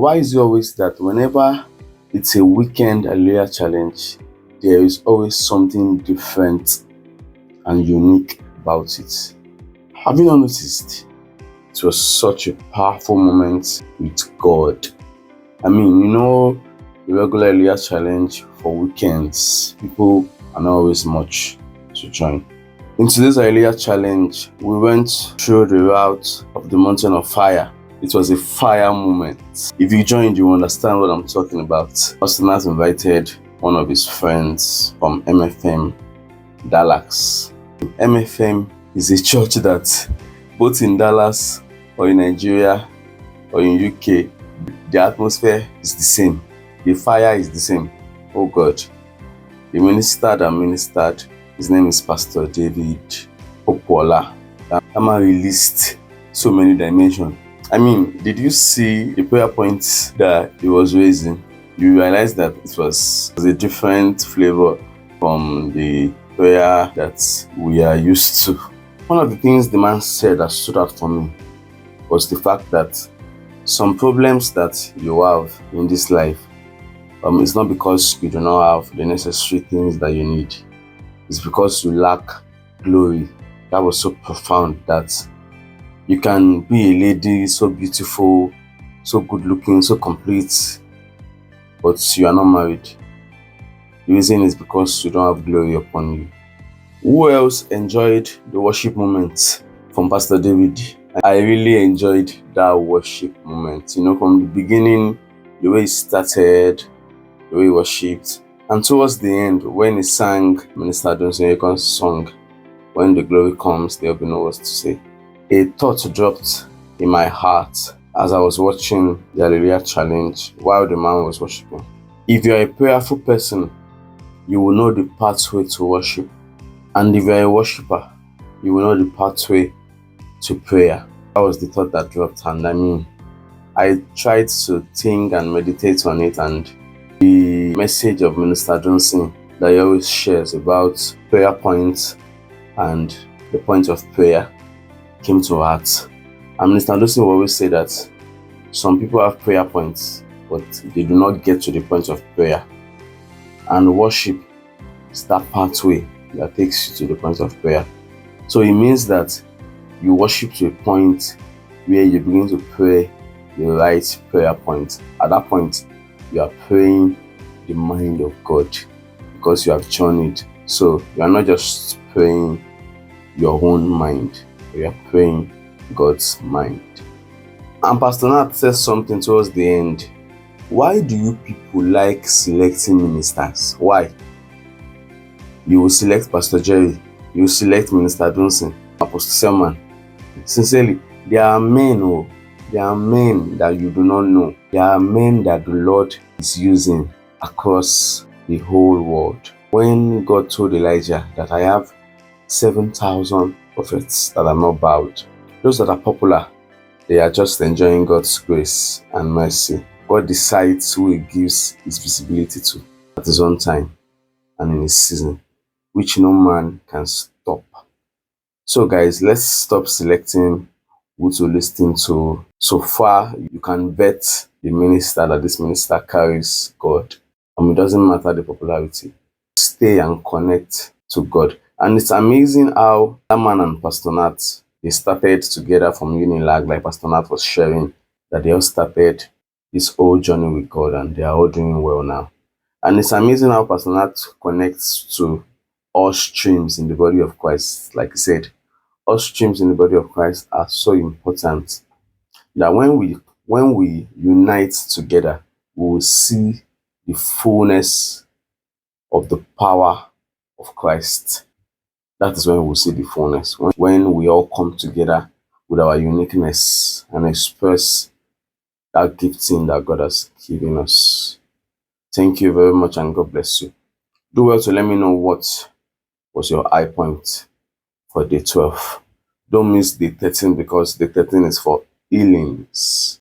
Why is it always that whenever it's a weekend Hallelujah challenge, there is always something different and unique about it? Have you not noticed? It was such a powerful moment with God. The regular Hallelujah challenge for weekends, people are not always much to join. In today's Hallelujah challenge, we went through the route of the mountain of fire. It was a fire moment. If you joined, you understand what I'm talking about. Pastor Nat invited one of his friends from MFM, Dallas. MFM is a church that both in Dallas or in Nigeria or in UK, the atmosphere is the same. The fire is the same. Oh God. The minister that ministered, his name is Pastor David Opola. That man released so many dimensions. Did you see the prayer points that he was raising? You realize that it was a different flavor from the prayer that we are used to. One of the things the man said that stood out for me was the fact that some problems that you have in this life, it's not because you do not have the necessary things that you need. It's because you lack glory. That was so profound that you can be a lady so beautiful, so good looking, so complete, but you are not married. The reason is because you don't have glory upon you. Who else enjoyed the worship moment from Pastor David? I really enjoyed that worship moment. From the beginning, the way he started, the way he worshipped, and towards the end, when he sang Minister Dunsinyekon's song, "When the Glory Comes, there will be no words to say." A thought dropped in my heart as I was watching the Hallelujah challenge while the man was worshiping. If you're a prayerful person, you will know the pathway to worship. And if you're a worshiper, you will know the pathway to prayer. That was the thought that dropped, and I tried to think and meditate on it, and the message of Minister Johnson that he always shares about prayer points and the point of prayer came to heart. And Minister Johnson will always say that some people have prayer points, but they do not get to the point of prayer. And worship is that pathway that takes you to the point of prayer. So it means that you worship to a point where you begin to pray the right prayer point. At that point, you are praying the mind of God because you have journeyed. So you are not just praying your own mind, you are praying God's mind. And Pastor Nat says something towards the end. Why do you people like selecting ministers? Why? You will select Pastor Jerry, you will select Minister Johnson, Apostle Selman. Sincerely, there are men that you do not know. There are men that the Lord is using across the whole world. When God told Elijah that I have 7,000 prophets that are not bowed, those that are popular, they are just enjoying God's grace and mercy. God decides who He gives His visibility to at His own time and in His season, which no man can stop. So guys, let's stop selecting who to listen to. So far, you can bet the minister that this minister carries God. It doesn't matter the popularity. Stay and connect to God. And it's amazing how that man and Pastor Nat, they started together from Unilag, like Pastor Nat was sharing, that they all started this whole journey with God and they are all doing well now. And it's amazing how Pastor Nat connects to all streams in the body of Christ. Like he said, all streams in the body of Christ are so important that when we unite together, we will see the fullness of the power of Christ. That is when we will see the fullness. When we all come together with our uniqueness and express that gifting that God has given us. Thank you very much and God bless you. Do well to let me know what was your high point for day 12. Don't miss day 13 because day 13 is for healings.